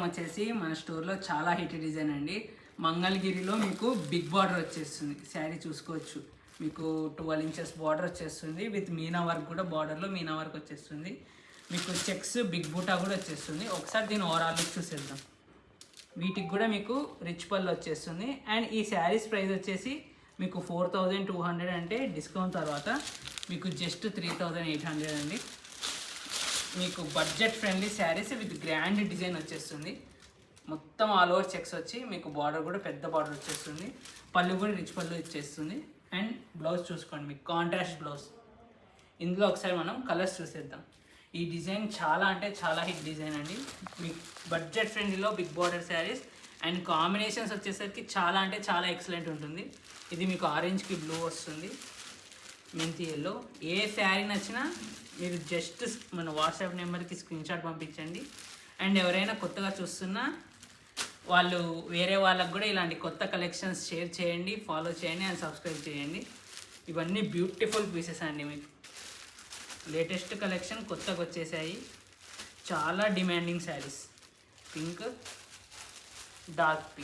వచ్చేసి మన స్టోర్లో చాలా హిట్ డిజైన్ అండి. మంగళగిరిలో మీకు బిగ్ బార్డర్ వచ్చేస్తుంది. శారీ చూసుకోవచ్చు, మీకు 12 ఇంచెస్ బార్డర్ వచ్చేస్తుంది. విత్ మీనా వర్క్ కూడా, బార్డర్లో మీనా వర్క్ వచ్చేస్తుంది. మీకు చెక్స్ బిగ్ బూటా కూడా వచ్చేస్తుంది. ఒకసారి దీని ఓవరాల్ లుక్ చూసేద్దాం. వీటికి కూడా మీకు రిచ్ పళ్ళు వచ్చేస్తుంది. అండ్ ఈ శారీస్ ప్రైస్ వచ్చేసి మీకు 4200 అంటే డిస్కౌంట్ తర్వాత మీకు జస్ట్ 3800 అండి. మీకు budget friendly saris with grand design వచ్చేస్తుంది. మొత్తం ఆల్ ఓవర్ చెక్స్ వచ్చి మీకు బార్డర్ కూడా పెద్ద బార్డర్ వచ్చేస్తుంది. పళ్ళు కూడా రిచ్ పళ్ళు ఇచ్చేస్తుంది. అండ్ బ్లౌజ్ చూసుకోండి, మీకు కాంట్రాస్ట్ బ్లౌజ్. ఇందులో ఒకసారి మనం కలర్స్ చూసేద్దాం. ఈ డిజైన్ చాలా అంటే చాలా హిట్ డిజైన్ అండి. మీకు బడ్జెట్ ఫ్రెండ్లీలో big border sarees and combinations వచ్చేసరికి చాలా అంటే చాలా ఎక్సలెంట్ ఉంటుంది. ఇది మీకు ఆరెంజ్కి బ్లూ వస్తుంది, మెంతి ఎల్లో. ఏ శారీ నచ్చినా మీరు జస్ట్ మన వాట్సాప్ నెంబర్కి స్క్రీన్ షాట్ పంపించండి. అండ్ ఎవరైనా కొత్తగా చూస్తున్నా వాళ్ళు వేరే వాళ్ళకు కూడా ఇలాంటి కొత్త కలెక్షన్స్ షేర్ చేయండి, ఫాలో చేయండి అండ్ సబ్స్క్రైబ్ చేయండి. ఇవన్నీ బ్యూటిఫుల్ పీసెస్ అండి. మీకు లేటెస్ట్ కలెక్షన్ కొత్తగా వచ్చేసాయి. చాలా demanding saris. Pink, dark pink.